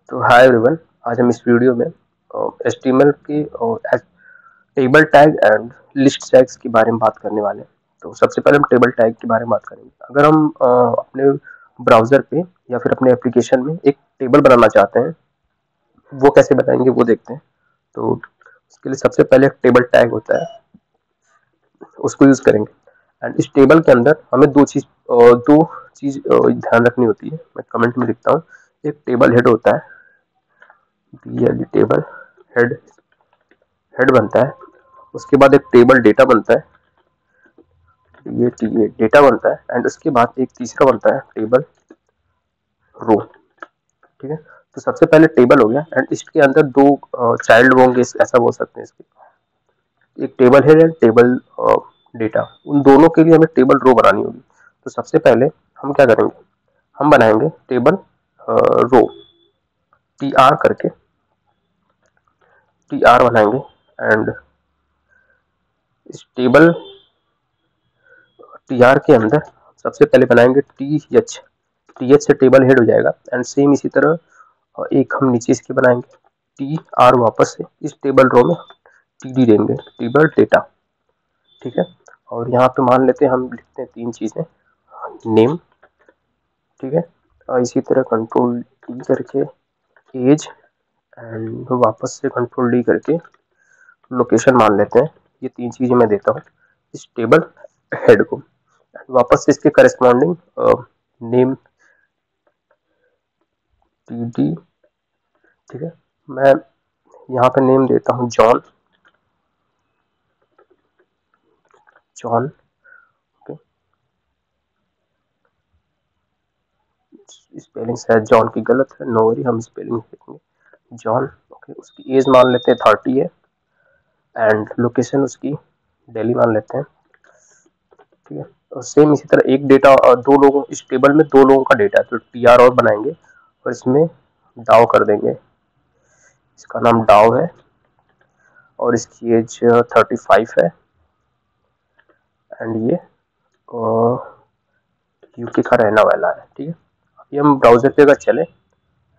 तो hi everyone, आज हम इस वीडियो में HTML की table tag and list tags के बारे में बात करने वाले हैं। तो सबसे पहले हम टेबल टैग के बारे में बात करेंगे। अगर हम अपने ब्राउजर पे या फिर अपने एप्लीकेशन में एक टेबल बनाना चाहते हैं, वो कैसे बनाएंगे वो देखते हैं। तो उसके लिए सबसे पहले एक टेबल टैग होता है, उसको यूज करेंगे। एंड इस टेबल के अंदर हमें दो चीज ध्यान रखनी होती है। मैं कमेंट में लिखता हूँ। एक टेबल हेड होता है, टेबल हेड हेड बनता है। उसके बाद एक टेबल डेटा बनता है, ये डेटा बनता है। एंड उसके बाद एक तीसरा बनता है टेबल रो। ठीक है, तो सबसे पहले टेबल हो गया एंड इसके अंदर दो चाइल्ड होंगे, ऐसा बोल सकते हैं इसके। एक table head and table data, उन दोनों के लिए हमें टेबल रो बनानी होगी। तो सबसे पहले हम क्या करेंगे, हम बनाएंगे टेबल रो, टी आर करके टी आर बनाएंगे। एंड इस टेबल टी आर के अंदर सबसे पहले बनाएंगे टी एच से टेबल हेड हो जाएगा। एंड सेम इसी तरह एक हम नीचे इसके बनाएंगे टी आर, वापस से इस टेबल रो में टी डी देंगे, टेबल डेटा। ठीक है, और यहाँ पे मान लेते हैं हम लिखते हैं तीन चीजें, नेम, ठीक है, और इसी तरह कंट्रोल डी करके एज, एंड वापस से कंट्रोल डी करके लोकेशन मान लेते हैं। ये तीन चीजें मैं देता हूँ इस टेबल हेड को। वापस से इसके करस्पॉन्डिंग नेम टी डी। ठीक है, मैं यहाँ पे नेम देता हूँ जॉन, जॉन। ओके, स्पेलिंग शायद जॉन की गलत है, नो वरी, हम स्पेलिंग देखेंगे जॉन। ओके, उसकी एज मान लेते हैं 30 है। एंड लोकेशन उसकी दिल्ली मान लेते हैं। ठीक है, और सेम इसी तरह एक डेटा और दो लोगों, इस टेबल में दो लोगों का डेटा है तो टी आर और बनाएंगे और इसमें डाव कर देंगे। इसका नाम डाव है और इसकी एज 35 है। एंड ये यूके का रहने वाला है। ठीक है, अभी हम ब्राउजर पे अगर चले,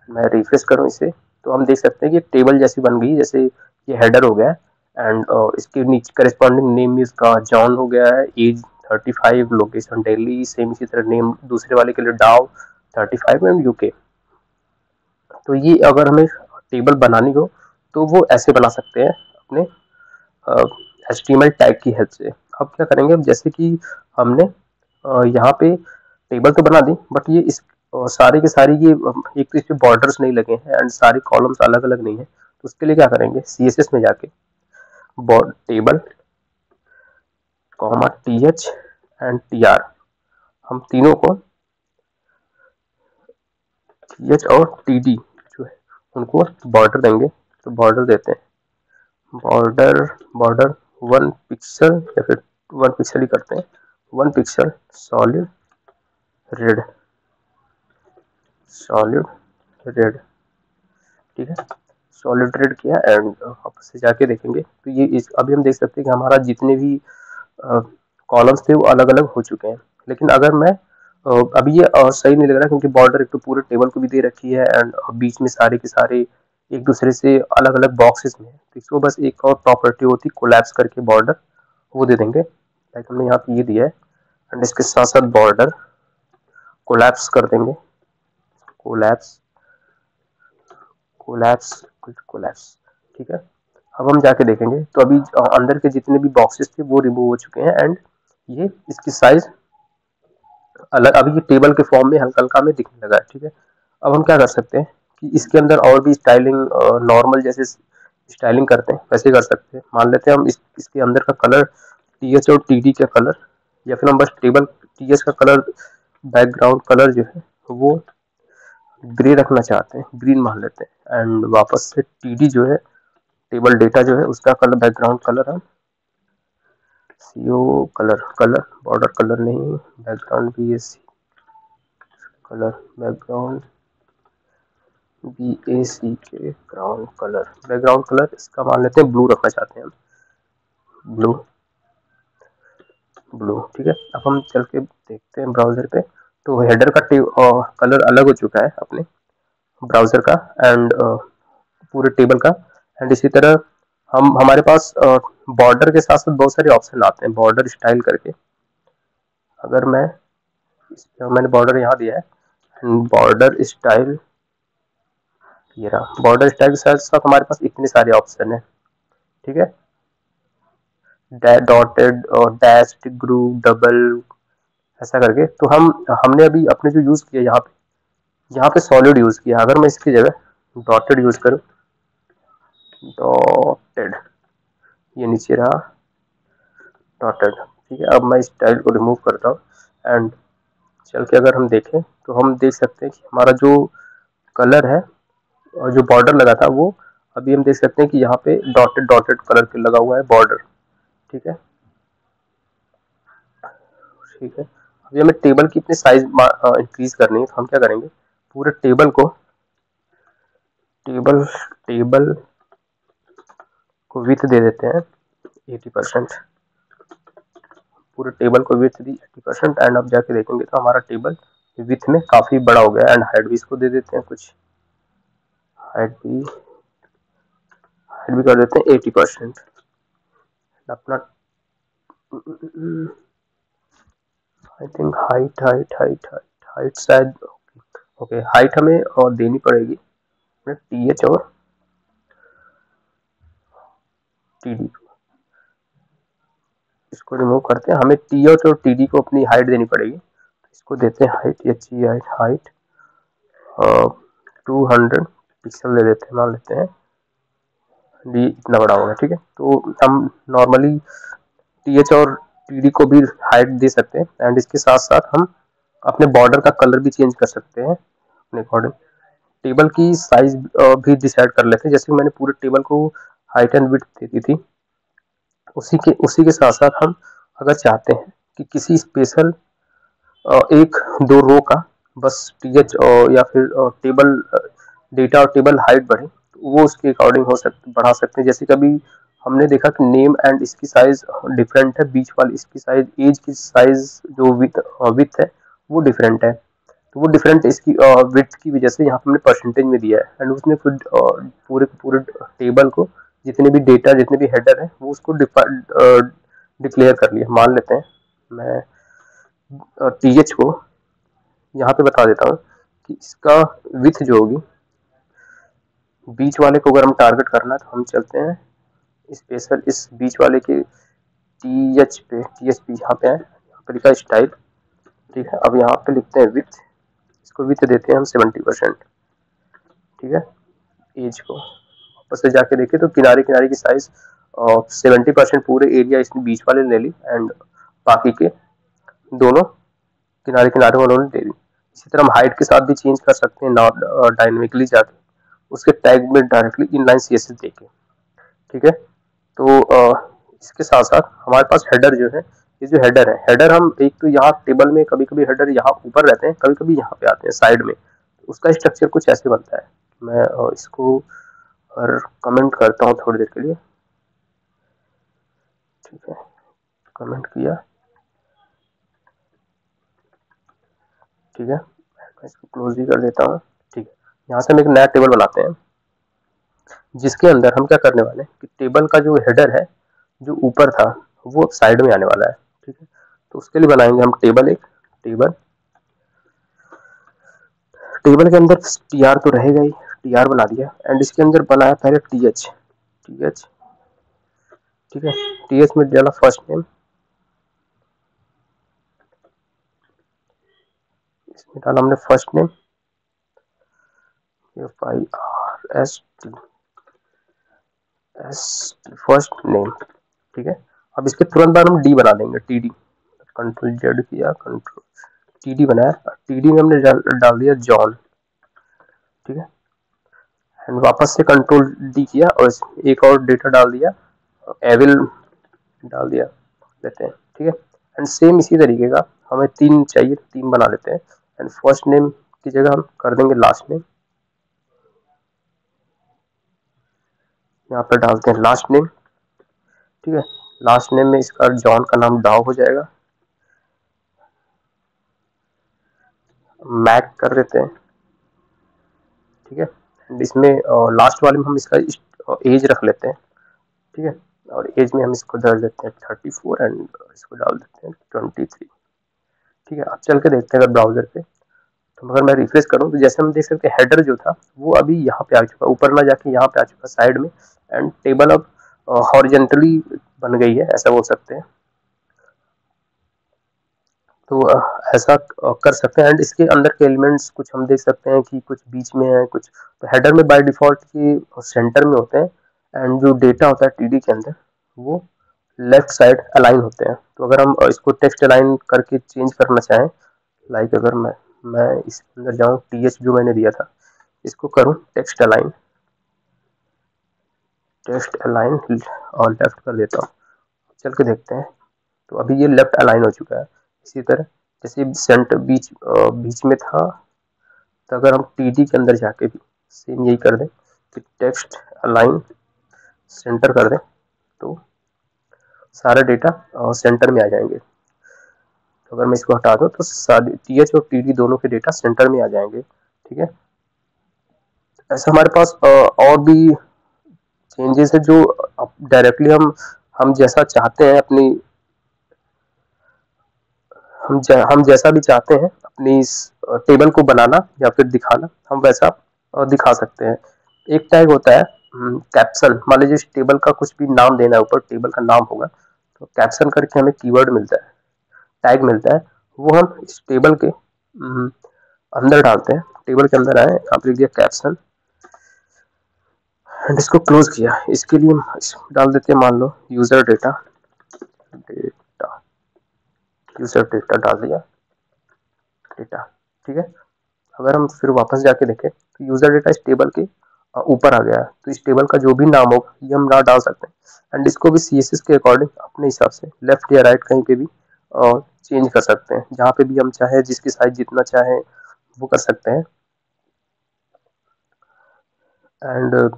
मैं रिफ्रेश करूँ इसे, तो हम देख सकते हैं कि टेबल जैसी बन गई, जैसे ये हेडर हो गया। एंड इसके नीचे करस्पॉन्डिंग नेम इसका जॉन हो गया है, एज 35, लोकेशन दिल्ली। सेम इसी तरह नेम दूसरे वाले के लिए डाव 35 एंड यूके। तो ये अगर हमें टेबल बनानी हो तो वो ऐसे बना सकते हैं अपने HTML टैग की हेल्प से। अब क्या करेंगे, अब जैसे कि हमने यहाँ पे टेबल तो बना दी, बट ये इस सारे के सारे ये एक तो इस पे बॉर्डर्स नहीं लगे हैं एंड सारे कॉलम्स अलग अलग नहीं है। तो उसके लिए क्या करेंगे, CSS में जाके table comma TH and TR, हम तीनों को TH और TD जो है उनको बॉर्डर देंगे। तो बॉर्डर देते हैं, बॉर्डर 1 पिक्सल या फिर 1 पिक्सल ही करते हैं, 1 pixel solid red, solid red. ठीक है, सॉलिड रेड किया एंड वापस से जाके देखेंगे तो ये अभी हम देख सकते हैं कि हमारा जितने भी कॉलम्स थे वो अलग अलग हो चुके हैं। लेकिन अगर मैं अभी ये सही नहीं लग रहा, क्योंकि बॉर्डर एक तो पूरे टेबल को भी दे रखी है एंड बीच में सारे के सारे एक दूसरे से अलग अलग बॉक्सेस में है। तो इसको बस एक और प्रॉपर्टी होती कोलैप्स करके बॉर्डर, वो दे देंगे। लाइक हमने यहाँ पे ये दिया है एंड इसके साथ साथ बॉर्डर कोलैप्स कर देंगे, कोलैप्स कोलैप्स कोलैप्स। ठीक है, अब हम जाके देखेंगे तो अभी अंदर के जितने भी बॉक्सेस थे वो रिमूव हो चुके हैं एंड ये इसकी साइज अलग, अभी ये टेबल के फॉर्म में हल्का हल्का में दिखने लगा है। ठीक है, अब हम क्या कर सकते हैं कि इसके अंदर और भी स्टाइलिंग, नॉर्मल जैसे स्टाइलिंग करते हैं वैसे कर सकते हैं। मान लेते हैं हम इसके अंदर का कलर TH और TD का कलर, या फिर हम बस टेबल TH का कलर, बैकग्राउंड कलर जो है वो ग्रे रखना चाहते हैं, ग्रीन मान लेते हैं। एंड वापस से TD जो है टेबल डेटा जो है उसका कलर, बैकग्राउंड कलर हम CO कलर बॉर्डर कलर नहीं, background BAC colour, background BAC के ग्राउंड कलर, बैकग्राउंड कलर इसका मान लेते हैं ब्लू रखना चाहते हैं हम, ब्लू ब्लू। ठीक है, अब हम चल के देखते हैं ब्राउजर पे, तो हेडर का कलर अलग हो चुका है अपने ब्राउज़र का एंड पूरे टेबल का। एंड इसी तरह हमारे पास बॉर्डर के साथ साथ बहुत सारे ऑप्शन आते हैं बॉर्डर स्टाइल करके। अगर मैंने बॉर्डर यहाँ दिया है एंड बॉर्डर स्टाइल, ये रहा बॉर्डर स्टाइल के साथ साथ हमारे पास इतने सारे ऑप्शन है, ठीक है। डॉटेड और डैश्ड, ग्रुप, डबल, ऐसा करके। तो हमने अभी अपने जो यूज किया यहाँ पे सॉलिड यूज किया। अगर मैं इसकी जगह डॉटेड यूज करूँ, डॉटेड, ये नीचे रहा डॉटेड, ठीक है। अब मैं इस स्टाइल को रिमूव करता हूँ एंड चल के अगर हम देखें तो हम देख सकते हैं कि हमारा जो कलर है और जो बॉर्डर लगा था वो अभी हम देख सकते हैं कि यहाँ पे डॉटेड डॉटेड कलर के लगा हुआ है बॉर्डर, ठीक है। ठीक है, अभी हमें टेबल की अपनी साइज इंक्रीज करनी है, तो हम क्या करेंगे, पूरे टेबल को विड्थ दे देते हैं 80%। पूरे टेबल को विड्थ दी 80% एंड अब जाके देखेंगे तो हमारा टेबल विड्थ में काफी बड़ा हो गया। एंड हाइट भी इसको दे देते हैं, कुछ हाइट भी कर देते हैं 80%। अपना आई थिंक हाइट शायद, ओके हाइट हमें और देनी पड़ेगी TH और TD। इसको रिमूव करते हैं, हमें TH और TD को अपनी हाइट देनी पड़ेगी। इसको देते हैं हाइट, हाइट 200 पिक्सल दे देते हैं, मान लेते हैं डी इतना बड़ा होगा, ठीक है। तो हम नॉर्मली TH और TD को भी हाइट दे सकते हैं एंड इसके साथ साथ हम अपने बॉर्डर का कलर भी चेंज कर सकते हैं अपने अकॉर्डिंग। टेबल की साइज भी डिसाइड कर लेते हैं, जैसे मैंने पूरे टेबल को हाइट एंड विड्थ दे दी थी, उसी के साथ साथ हम अगर चाहते हैं कि किसी स्पेशल एक दो रो का बस TH या फिर टेबल डेटा और टेबल हाइट बढ़े, तो वो उसके अकॉर्डिंग बढ़ा सकते हैं। जैसे कभी हमने देखा कि नेम एंड इसकी साइज डिफरेंट है, बीच वाली इसकी साइज, एज की साइज जो विथ है वो डिफरेंट है, तो वो डिफरेंट इसकी विड्थ की वजह से यहाँ पे हमने परसेंटेज में दिया है एंड उसने फिर पूरे टेबल को जितने भी डेटा जितने भी हेडर है वो उसको डिक्लेयर कर लिया। मान लेते हैं मैं TH को यहाँ पे बता देता हूँ कि इसका विथ जो होगी, बीच वाले को अगर हम टारगेट करना है तो हम चलते हैं स्पेशल इस बीच वाले के TH पे, यहाँ पे है, यहाँ पे लिखा स्टाइल, ठीक है। अब यहाँ पे लिखते हैं विथ, इसको विथ देते हैं हम 70%, ठीक है। एज को वापस से जाके देखें तो किनारे किनारे की साइज 70% पूरे एरिया इसने बीच वाले ले ली एंड बाकी के दोनों किनारे किनारे वालों ने ले ली। इसी तरह हम हाइट के साथ भी चेंज कर सकते हैं, डायनेमिकली जाके उसके टैग में डायरेक्टली इनलाइन CSS देके, ठीक है। तो इसके साथ साथ हमारे पास हेडर जो है, ये जो हेडर है, हेडर हम एक तो यहाँ टेबल में कभी कभी हेडर यहाँ ऊपर रहते हैं, कभी कभी यहाँ पे आते हैं साइड में, उसका स्ट्रक्चर कुछ ऐसे बनता है। मैं इसको और कमेंट करता हूँ थोड़ी देर के लिए, ठीक है। कमेंट किया, ठीक है, मैं इसको क्लोज भी कर देता हूँ, ठीक है। यहाँ से हम एक नया टेबल बनाते हैं जिसके अंदर हम क्या करने वाले हैं कि टेबल का जो हेडर है जो ऊपर था वो साइड में आने वाला है, ठीक है। तो उसके लिए बनाएंगे हम टेबल के अंदर TR तो रहेगा ही, TR बना दिया एंड इसके अंदर बनाया पहले TH, ठीक है। TH में डाला फर्स्ट नेम, इसमें डाला हमने first name FIRST first name, ठीक है। अब इसके तुरंत बाद हम D बना देंगे, TD, कंट्रोल Z किया, कंट्रोल TD बनाया, TD में हमने डाल दिया जॉन, ठीक है। एंड वापस से कंट्रोल D किया और एक और डेटा डाल दिया, एविल डाल दिया लेते हैं, ठीक है। एंड सेम इसी तरीके का हमें 3 चाहिए, 3 बना लेते हैं एंड फर्स्ट नेम की जगह हम कर देंगे लास्ट नेम, यहाँ पर डालते हैं लास्ट नेम, ठीक है। लास्ट नेम में इसका जॉन का नाम डाउ हो जाएगा, मैक कर देते हैं, ठीक है। एंड इसमें लास्ट वाले में हम इसका एज रख लेते हैं, ठीक है। और एज में हम इसको डाल देते हैं 34 एंड इसको डाल देते हैं 23, ठीक है। अब चल के देखते हैं अगर ब्राउजर पे, तो अगर मैं रिफ्रेश करूँ तो जैसे हम देख सकते हैं हेडर जो था वो अभी यहाँ पे आ चुका, ऊपर ना जाके यहाँ पे आ चुका साइड में, एंड टेबल अब हॉरिजेंटली बन गई है, ऐसा बोल सकते हैं। तो ऐसा कर सकते हैं। एंड इसके अंदर के एलिमेंट्स कुछ हम देख सकते हैं कि कुछ बीच में है, कुछ तो हेडर में बाय डिफॉल्ट ये सेंटर में होते हैं, एंड जो डेटा होता है टीडी के अंदर वो लेफ्ट साइड अलाइन होते हैं। तो अगर हम इसको टेक्स्ट अलाइन करके चेंज करना चाहें, लाइक अगर मैं इसके अंदर जाऊँ, टीएच जो मैंने दिया था इसको करूँ टेक्स्ट अलाइन और लेफ्ट कर देता हूँ, चल के देखते हैं। तो अभी ये लेफ्ट अलाइन हो चुका है। इसी तरह जैसे सेंटर बीच में था, तो अगर हम टीडी के अंदर जाके भी सेम यही कर दें कि टेक्स्ट अलाइन सेंटर कर दें, तो सारा डेटा सेंटर में आ जाएंगे। तो अगर मैं इसको हटा दूं तो सारे टीएच और टीडी दोनों के डेटा सेंटर में आ जाएंगे, ठीक है। ऐसा हमारे पास और भी चेंजेस है जो डायरेक्टली हम जैसा चाहते हैं अपनी हम जैसा भी चाहते हैं अपनी इस टेबल को बनाना या फिर दिखाना, हम वैसा दिखा सकते हैं। एक टैग होता है कैप्शन, मान लीजिए इस टेबल का कुछ भी नाम देना है, ऊपर टेबल का नाम होगा तो कैप्शन करके हमें कीवर्ड मिलता है, टैग मिलता है, वो हम इस टेबल के अंदर डालते हैं। टेबल के अंदर आए, यहाँ पे लिख दिया कैप्शन एंड इसको क्लोज किया। इसके लिए डाल देते हैं, मान लो यूजर डेटा डाल दिया डेटा, ठीक है। अगर हम फिर वापस जाके देखें तो यूजर डेटा इस टेबल के ऊपर आ गया है, तो इस टेबल का जो भी नाम होगा ये हम ना डाल सकते हैं। एंड इसको भी सीएसएस के अकॉर्डिंग अपने हिसाब से लेफ्ट या राइट कहीं पे भी चेंज कर सकते हैं, जहाँ पे भी हम चाहे, जिसकी साइज जितना चाहे वो कर सकते हैं। एंड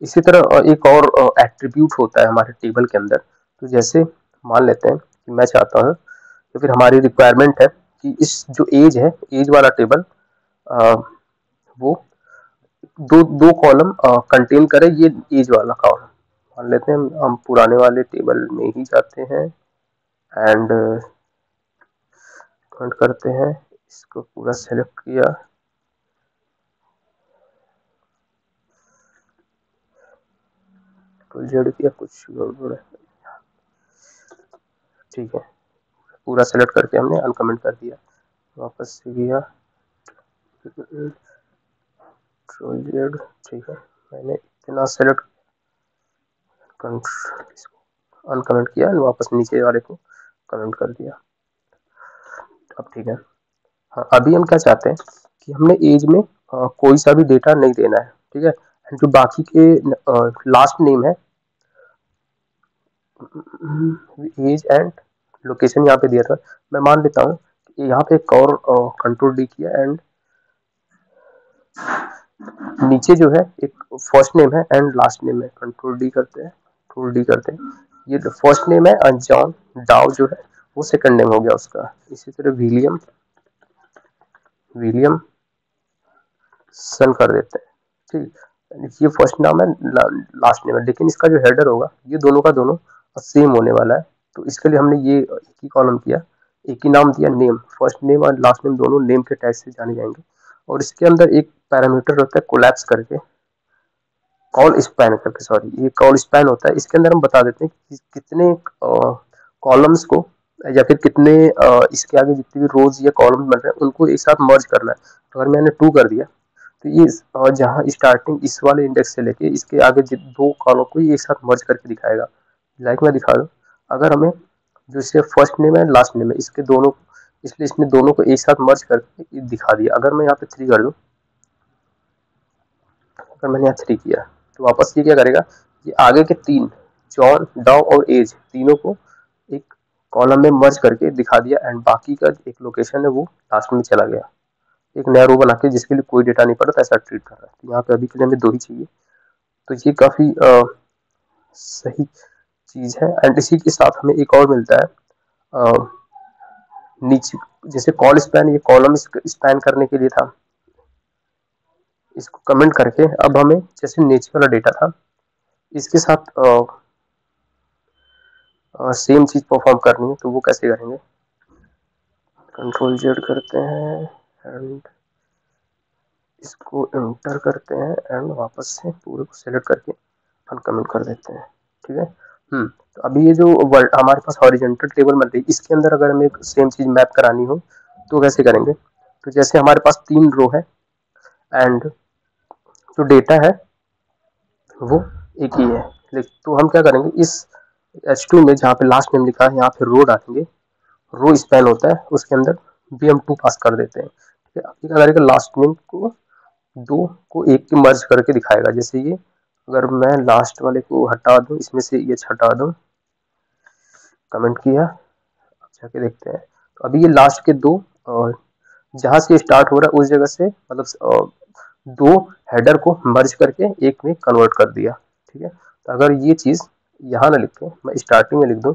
इसी तरह एक और एट्रीब्यूट होता है हमारे टेबल के अंदर। तो जैसे मान लेते हैं कि मैं चाहता हूँ, तो फिर हमारी रिक्वायरमेंट है कि इस जो एज है, एज वाला टेबल वो दो दो कॉलम कंटेन करे, ये एज वाला कॉलम। मान लेते हैं हम पुराने वाले टेबल में ही जाते हैं एंड कमेंट करते हैं, इसको पूरा सेलेक्ट किया, तो जेड किया, कुछ गड़बड़ है, ठीक है। पूरा सेलेक्ट करके हमने अनकमेंट कर दिया, वापस से किया कंट्रोल जेड, ठीक है। मैंने इतना सेलेक्ट इसको अनकमेंट किया और वापस नीचे वाले को कमेंट कर दिया। अब ठीक है। हाँ, अभी हम क्या चाहते हैं कि हमने एज में कोई सा भी डेटा नहीं देना है, ठीक है। जो बाकी के लास्ट नेम है, एज एंड लोकेशन यहाँ पे दिया था, मैं मान लेता हूँ कि यहाँ पे एक और कंट्रोल डी किया एंड नीचे जो है एक फर्स्ट नेम है एंड लास्ट नेम है, कंट्रोल डी करते हैं, कंट्रोल डी करते हैं। ये फर्स्ट नेम है जॉन डाउ जो है वो सेकंड नेम हो गया उसका। इसी तरह विलियम सन कर देते हैं, ठीक। ये फर्स्ट नाम है, लास्ट नेम है, लेकिन इसका जो हेडर होगा ये दोनों का दोनों सेम होने वाला है। तो इसके लिए हमने ये एक ही कॉलम किया, एक ही नाम दिया, नेम, फर्स्ट नेम और लास्ट नेम दोनों नेम के टैग से जाने जाएंगे। और इसके अंदर एक पैरामीटर होता है कोलैप्स करके, कॉल स्पैन करके, सॉरी ये कॉल स्पैन होता है। इसके अंदर हम बता देते हैं कि कितने कॉलम्स को या फिर कितने इसके आगे जितने भी रोज या कॉलम बन रहे हैं उनको एक साथ मर्ज करना है। तो अगर मैंने 2 कर दिया तो ये जहाँ स्टार्टिंग इस वाले इंडेक्स से लेके इसके आगे दो कॉलम को एक साथ मर्ज करके दिखाएगा। लाइक मैं दिखा दूँ, अगर हमें जो इससे फर्स्ट नेम है लास्ट नेम है इसके दोनों, इसलिए इसने दोनों को एक साथ मर्ज करके दिखा दिया। अगर मैं यहाँ पे 3 कर दूँ, अगर मैंने यहाँ 3 किया तो वापस ये क्या करेगा, ये आगे के 3 जॉन डाउ और एज तीनों को एक कॉलम में मर्ज करके दिखा दिया एंड बाकी का एक लोकेशन है वो लास्ट में चला गया, एक नया रो बना के जिसके लिए कोई डेटा नहीं पड़ा, तो ऐसा ट्रीट कर रहा है। तो यहाँ पे अभी के लिए हमें 2 ही चाहिए, तो ये काफ़ी सही चीज़ है। एंड इसी के साथ हमें एक और मिलता है नीचे, जैसे कॉल स्पैन, ये कॉलम स्पैन करने के लिए था, इसको कमेंट करके अब हमें जैसे नीचे वाला डेटा था इसके साथ सेम चीज परफॉर्म करनी है, तो वो कैसे करेंगे? Ctrl Z करते हैं एंड इसको एंटर करते हैं एंड वापस से पूरे को सेलेक्ट करके अनकमेंट कर देते हैं। ठीक है। तो अभी ये जो वर्ड हमारे पास हॉरिजॉन्टल टेबल बन रही है, इसके अंदर अगर हमें सेम चीज मैप करानी हो तो कैसे करेंगे? तो जैसे हमारे पास 3 रो है एंड जो डेटा है वो एक ही है, तो हम क्या करेंगे, इस H2 में जहाँ पे लास्ट नेम लिखा है यहाँ पे रो डालेंगे, रो स्पैन होता है उसके अंदर bm2 पास कर देते हैं। ठीक है। अब क्या करेगा, लास्ट नेम को 2 को 1 के मर्ज करके दिखाएगा। जैसे ये अगर मैं लास्ट वाले को हटा दूं, इसमें से ये हटा दूं, कमेंट किया, अब जाके देखते हैं। तो अभी ये लास्ट के 2 और जहां से स्टार्ट हो रहा है उस जगह से मतलब 2 हेडर को मर्ज करके एक में कन्वर्ट कर दिया। ठीक है। तो अगर ये चीज यहाँ ना लिख के मैं स्टार्टिंग में लिख दूं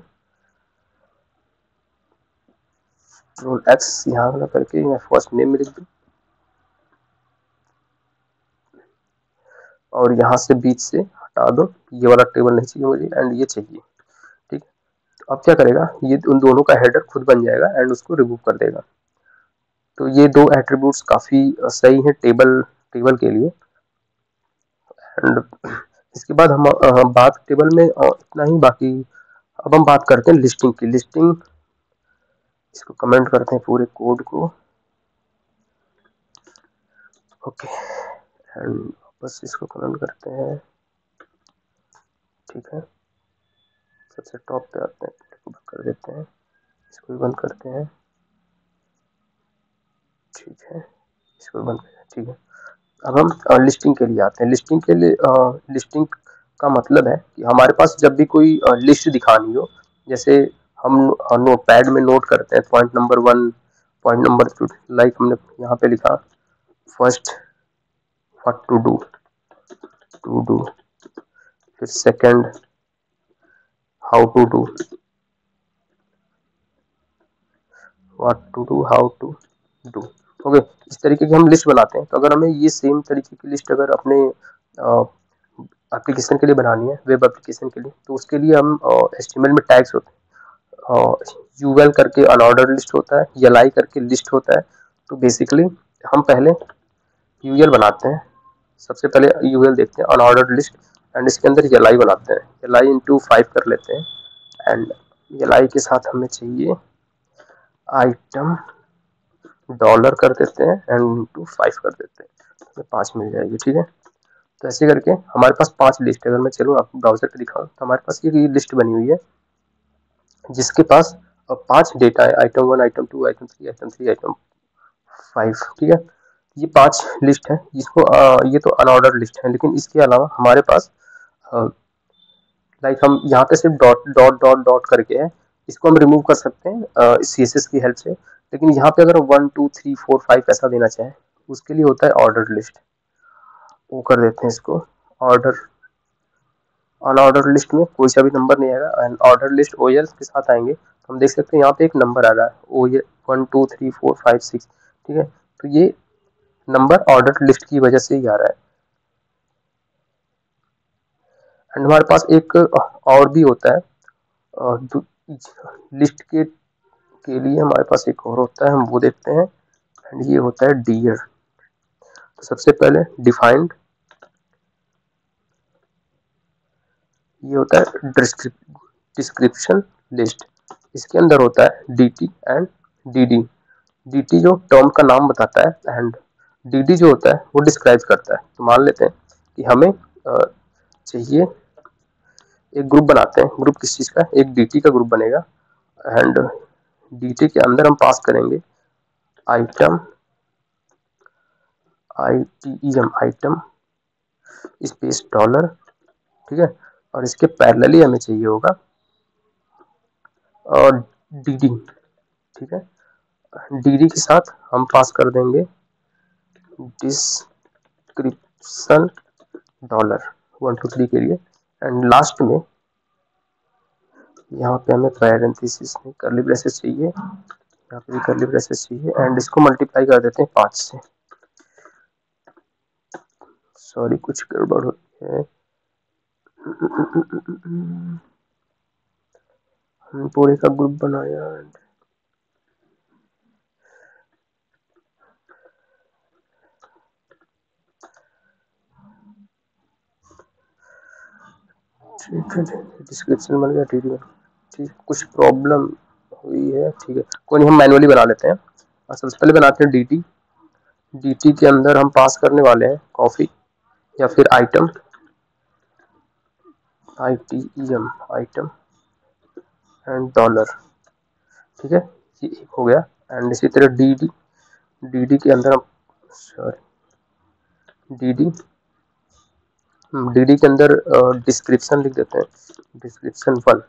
Ctrl+X, यहाँ ना करके मैं फर्स्ट नेम में लिख दूं और यहाँ से बीच से हटा दो, ये वाला टेबल नहीं चाहिए मुझे एंड ये चाहिए। ठीक है। तो अब क्या करेगा, ये उन दोनों का हेडर खुद बन जाएगा एंड उसको रिमूव कर देगा। तो ये 2 एट्रीब्यूट्स काफी सही है टेबल के लिए। एंड इसके बाद हम बात टेबल में इतना ही, बाकी अब हम बात करते हैं लिस्टिंग की। लिस्टिंग, इसको कमेंट करते हैं पूरे कोड को, ओके एंड बस इसको कमेंट करते हैं। ठीक है। सबसे टॉप पे आते हैं, इसको बंद कर देते हैं, इसको भी बंद करते हैं। ठीक है, इसको भी बंद करते हैं। ठीक है। अब हम लिस्टिंग के लिए आते हैं। लिस्टिंग के लिए लिस्टिंग का मतलब है कि हमारे पास जब भी कोई लिस्ट दिखानी हो, जैसे हम नोटपैड में नोट करते हैं point number 1, point number 2, like हमने यहाँ पे लिखा फर्स्ट व्हाट टू डू, फिर second how to do, how to do. Okay, इस तरीके की हम लिस्ट बनाते हैं। तो अगर हमें ये सेम तरीके की लिस्ट अगर अपने एप्लीकेशन के लिए बनानी है, वेब एप्लीकेशन के लिए, तो उसके लिए हम HTML में टैग्स होते हैं, यूएल करके अनऑर्डर लिस्ट होता है, यल करके लिस्ट होता है। तो बेसिकली हम पहले यूएल बनाते हैं, सबसे पहले यूएल देखते हैं अनऑर्डर लिस्ट एंड इसके अंदर यल बनाते हैं, यल इंटू 5 कर लेते हैं एंड यल के साथ हमें चाहिए आइटम डॉलर कर देते हैं एंड इंटू 5 कर देते हैं, तो 5 मिल जाएगी। ठीक है। तो ऐसे करके हमारे पास 5 लिस्ट है। अगर मैं चलूँ आपको ब्राउजर पे दिखाऊँ तो हमारे पास ये लिस्ट बनी हुई है जिसके पास 5 डेटा है, item 1, item 2, item 3, item 3, item 5। ठीक है। ये 5 लिस्ट है जिसको ये तो अनऑर्डर लिस्ट है, लेकिन इसके अलावा हमारे पास लाइक हम यहाँ पे सिर्फ डॉट डॉट डॉट डॉट करके है, इसको हम रिमूव कर सकते हैं CSS की हेल्प से। लेकिन यहाँ पे अगर 1 2 3 4 5 ऐसा देना चाहे, उसके लिए होता है ऑर्डर लिस्ट, वो कर देते हैं इसको ऑर्डर। अनऑर्डर लिस्ट में कोई सा भी नंबर नहीं आएगा एंड ऑर्डर लिस्ट OL के साथ आएंगे। तो हम देख सकते हैं यहाँ पे एक नंबर आ रहा है OL 1 2 3 4 5 6। ठीक है। तो ये नंबर ऑर्डर लिस्ट की वजह से ही आ रहा है। एंड हमारे पास एक और भी होता है लिस्ट के लिए, हमारे पास एक और होता है, हम वो देखते हैं एंड ये होता है डियर। तो सबसे पहले डिफाइंड, ये होता है डिस्क्रिप्शन लिस्ट, इसके अंदर होता है DT एंड DD। DT जो टर्म का नाम बताता है एंड DD जो होता है वो डिस्क्राइब करता है। तो मान लेते हैं कि हमें चाहिए, एक ग्रुप बनाते हैं, ग्रुप किस चीज़ का, एक DT का ग्रुप बनेगा एंड DT के अंदर हम पास करेंगे आइटम आइटम स्पेस डॉलर। ठीक है। और इसके पैरेलली हमें चाहिए होगा और DD। ठीक है। DD के साथ हम पास कर देंगे डिस्क्रिप्शन डॉलर 1 2 3 के लिए एंड लास्ट में यहाँ पे हमें पैरेंथेसिस में कर्ली ब्रेसेस चाहिए, यहाँ पे भी कर्ली ब्रेसेस चाहिए एंड इसको मल्टीप्लाई कर देते हैं 5 से। सॉरी कुछ गड़बड़ होती है। पूरे का ग्रुप बनाया। ठीक है, डिस्क्रिप्शन बन गया, ठीक है। ठीक, कुछ प्रॉब्लम हुई है, ठीक है, कोई नहीं, हम मैनुअली बना लेते हैं। सबसे पहले बनाते हैं dt। dt के अंदर हम पास करने वाले हैं कॉफी या फिर item, ITEM, item and dollar. ठीक है, ये एक हो गया। एंड इसी तरह dd के अंदर हम, सॉरी, dd के अंदर डिस्क्रिप्शन लिख देते हैं, डिस्क्रिप्शन 1।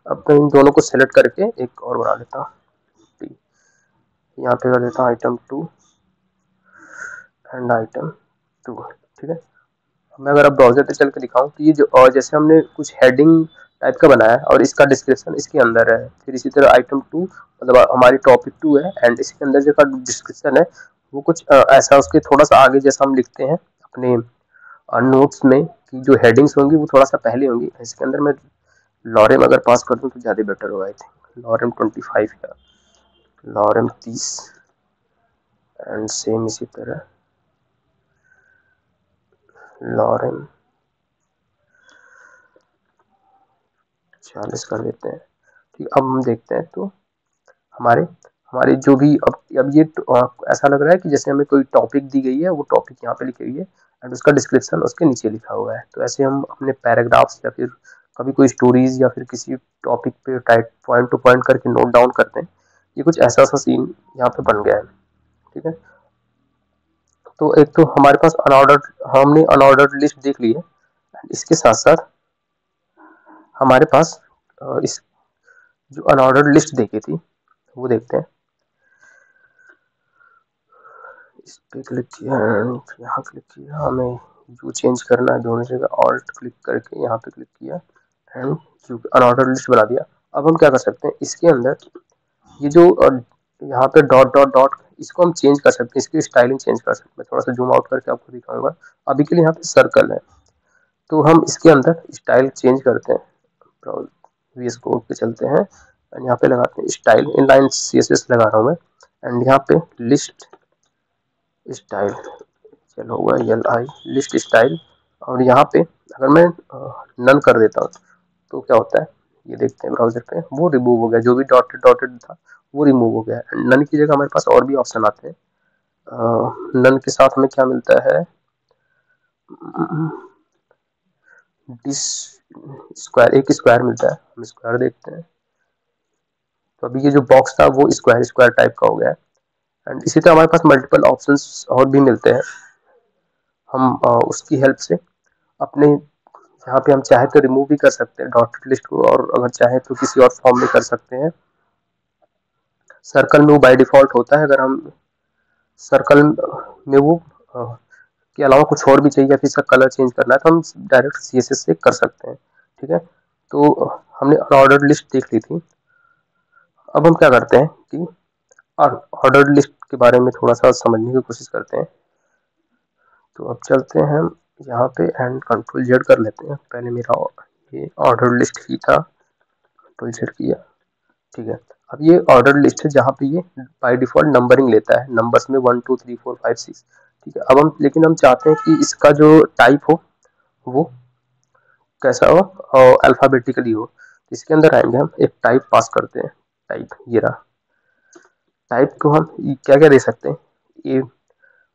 अब मैं इन दोनों को सेलेक्ट करके एक और बना लेता हूँ, यहाँ पे कर देता हूँ आइटम 2 एंड आइटम 2। ठीक है, मैं अगर अब ब्राउजर पे चल के दिखाऊं तो ये जो, और जैसे हमने कुछ हेडिंग टाइप का बनाया है और इसका डिस्क्रिप्शन इसके अंदर है, फिर इसी तरह आइटम 2 मतलब हमारी टॉपिक 2 है एंड इसके अंदर जो का डिस्क्रिप्शन है वो कुछ ऐसा, उसके थोड़ा सा आगे जैसा हम लिखते हैं अपने नोट्स में कि जो हेडिंग्स होंगी वो थोड़ा सा पहले होंगी। इसके अंदर मैं लॉरेम अगर पास कर दूं तो ज़्यादा बेटर होगा, आई थिंक लॉरेम 25 या लॉरेम 30 एंड सेम इसी तरह लॉरेम 40 कर देते हैं। ठीक, अब हम देखते हैं तो हमारे हमारे जो भी अब ये ऐसा लग रहा है कि जैसे हमें कोई टॉपिक दी गई है, वो टॉपिक यहाँ पे लिखी गई है एंड उसका डिस्क्रिप्शन उसके नीचे लिखा हुआ है। तो ऐसे हम अपने पैराग्राफ्स या फिर कभी कोई स्टोरीज या फिर किसी टॉपिक पे टाइप पॉइंट टू पॉइंट करके नोट डाउन करते हैं। ये कुछ ऐसा सा सीन यहाँ पे बन गया है। ठीक है, तो एक तो हमारे पास अनऑर्डर्ड, हमने अनऑर्डर्ड लिस्ट देख ली है। इसके साथ साथ हमारे पास इस जो अनऑर्डर्ड लिस्ट देखी थी वो देखते हैं। इस पे क्लिक किया एंड यहाँ क्लिक किया, हमें जो चेंज करना है दोनों जगह ऑल्ट क्लिक करके यहाँ पे क्लिक किया एंड जो अनऑर्डर्ड लिस्ट बना दिया। अब हम क्या कर सकते हैं, इसके अंदर ये जो यहाँ पे डॉट डॉट डॉट, इसको हम चेंज कर सकते हैं, इसकी स्टाइलिंग चेंज कर सकते हैं। थोड़ा सा जूम आउट करके आपको दिखाऊंगा। अभी के लिए यहाँ पे सर्कल है, तो हम इसके अंदर स्टाइल चेंज करते हैं। VS कोड पे चलते हैं एंड यहाँ पे लगाते हैं स्टाइल, इनलाइन CSS लगा रहा हूँ मैं एंड यहाँ पे लिस्ट स्टाइल, चलो हुआ LI लिस्ट स्टाइल। और यहाँ पे अगर मैं नन कर देता हूँ तो क्या होता है ये देखते हैं ब्राउजर पे, वो रिमूव हो गया, जो भी डॉटेड डॉटेड था वो रिमूव हो गया। नन की जगह हमारे पास और भी ऑप्शन आते हैं। नन के साथ हमें क्या मिलता है, डिस स्क्वायर, एक स्क्वायर मिलता है, हम स्क्वायर देखते हैं। तो अभी ये जो बॉक्स था वो स्क्वायर स्क्वायर टाइप का हो गया है। एंड इसी तरह हमारे पास मल्टीपल ऑप्शंस और भी मिलते हैं। हम उसकी हेल्प से अपने यहाँ पे हम चाहे तो रिमूव भी कर सकते हैं डॉटेड लिस्ट को, और अगर चाहे तो किसी और फॉर्म में कर सकते हैं। सर्कल में वो बाय डिफॉल्ट होता है, अगर हम सर्कल में वो के अलावा कुछ और भी चाहिए या फिर इसका कलर चेंज करना है तो हम डायरेक्ट CSS से कर सकते हैं। ठीक है, तो हमने ऑर्डर्ड लिस्ट देख ली थी। अब हम क्या करते हैं कि ऑर्डर्ड लिस्ट के बारे में थोड़ा सा समझने की कोशिश करते हैं। तो अब चलते हैं हम यहाँ पे एंड Ctrl Z कर लेते हैं। पहले मेरा ये ऑर्डर लिस्ट ही था, Ctrl Z किया। ठीक है, अब ये ऑर्डर लिस्ट है जहाँ पे ये बाय डिफॉल्ट नंबरिंग लेता है, नंबर्स में 1 2 3 4 5 6। ठीक है, अब हम लेकिन हम चाहते हैं कि इसका जो टाइप हो वो कैसा हो, और अल्फाबेटिकली हो। इसके अंदर आएंगे, हम एक टाइप पास करते हैं, टाइप ये रहा। टाइप को हम क्या क्या दे सकते हैं, ये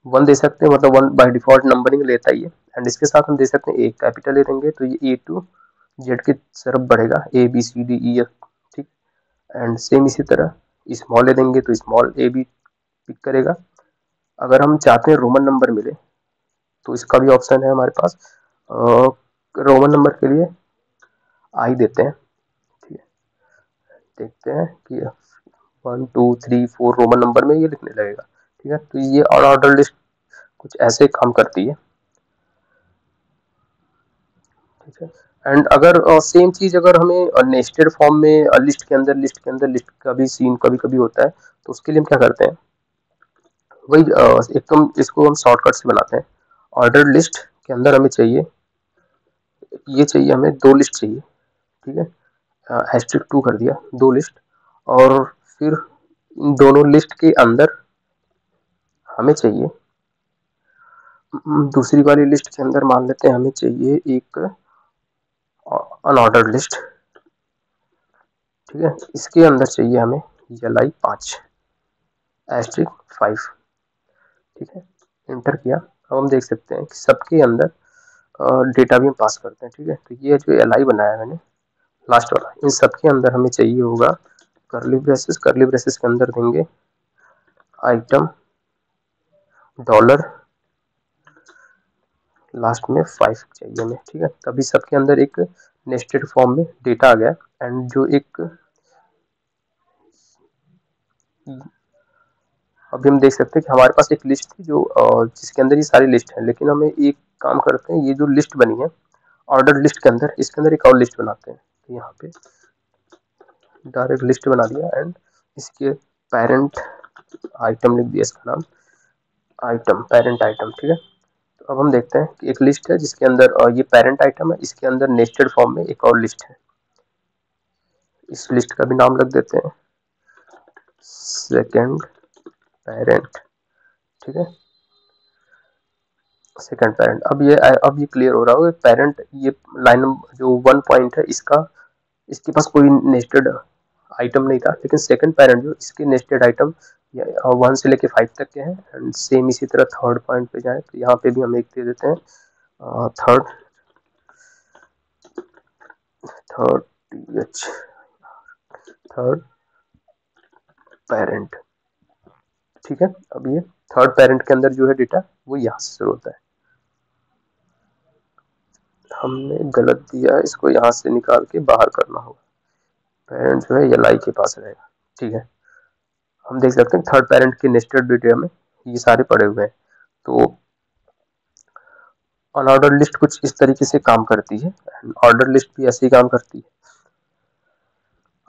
1 दे सकते हैं, मतलब 1 बाय डिफॉल्ट नंबरिंग लेता ही है। एंड इसके साथ हम दे सकते हैं एक कैपिटल ले देंगे तो ये A to Z की तरफ बढ़ेगा, ABCDEF। ठीक, एंड सेम इसी तरह स्मॉल ले देंगे तो स्मॉल AB पिक करेगा। अगर हम चाहते हैं रोमन नंबर मिले तो इसका भी ऑप्शन है हमारे पास। रोमन नंबर के लिए I देते हैं। ठीक है, देखते हैं कि 1 2 3 4 रोमन नंबर में ये लिखने लगेगा। ठीक है, तो ये ऑर्डर लिस्ट कुछ ऐसे काम करती है। ठीक है, एंड अगर सेम चीज अगर हमें नेस्टेड फॉर्म में लिस्ट के अंदर लिस्ट का भी सीन कभी कभी होता है, तो उसके लिए हम क्या करते हैं, वही एक तो हम इसको हम शॉर्टकट से बनाते हैं। ऑर्डर लिस्ट के अंदर हमें चाहिए, ये चाहिए हमें 2 लिस्ट चाहिए, ठीक है, हैशटैग 2 कर दिया, 2 लिस्ट। और फिर इन दोनों लिस्ट के अंदर हमें चाहिए दूसरी वाली लिस्ट के अंदर मान लेते हैं हमें चाहिए एक अनऑर्डर्ड लिस्ट, ठीक है, इसके अंदर चाहिए हमें li 5 ऐस्ट्रिक 5, ठीक है, इंटर किया। अब हम देख सकते हैं कि सबके अंदर डेटा भी हम पास करते हैं, ठीक है। तो ये जो li बनाया मैंने लास्ट वाला, इन सबके अंदर हमें चाहिए होगा कर्ली ब्रेसेस के अंदर देंगे आइटम डॉलर लास्ट में 5 चाहिए हमें, ठीक है। तभी सबके अंदर एक नेस्टेड फॉर्म में डेटा आ गया। एंड जो एक अभी हम देख सकते हैं कि हमारे पास एक लिस्ट थी जो जिसके अंदर ये सारी लिस्ट है, लेकिन हमें एक काम करते हैं, ये जो लिस्ट बनी है ऑर्डर लिस्ट के अंदर, इसके अंदर एक और लिस्ट बनाते हैं। तो यहाँ पे डायरेक्ट लिस्ट बना दिया एंड इसके पेरेंट आइटम लिख दिया, इसका नाम आइटम, पेरेंट आइटम, ठीक है। तो अब हम देखते हैं कि एक लिस्ट है जिसके अंदर ये पेरेंट आइटम है, इसके अंदर नेस्टेड फॉर्म में एक और लिस्ट है। इस लिस्ट का भी नाम रख देते हैं सेकंड पेरेंट, ठीक है, सेकंड पेरेंट। अब ये क्लियर हो रहा होगा, पेरेंट ये लाइन जो 1 पॉइंट है इसका, इसके पास कोई नेस्टेड आइटम नहीं था, लेकिन सेकंड पेरेंट जो इसके नेस्टेड आइटम 1 से लेके 5 तक के हैं। एंड सेम इसी तरह थर्ड पॉइंट पे जाए तो यहाँ पे भी हम एक दे देते हैं थर्ड थर्ड पेरेंट, ठीक है। अब ये थर्ड पेरेंट के अंदर जो है डेटा वो यहाँ से शुरू होता है। हमने गलत दिया, इसको यहाँ से निकाल के बाहर करना होगा, पेरेंट जो है ये लाई के पास रहेगा, ठीक है। हम देख सकते हैं थर्ड पेरेंट के नेस्टेड डेटा में ये सारे पड़े हुए हैं। तो अनऑर्डर लिस्ट कुछ इस तरीके से काम करती है, ऑर्डर लिस्ट भी ऐसे ही काम करती है।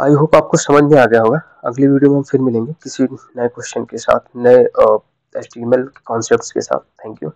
आई होप आपको समझ में आ गया होगा। अगली वीडियो में हम फिर मिलेंगे किसी नए क्वेश्चन के साथ, नए HTML कॉन्सेप्ट्स के साथ। Thank you.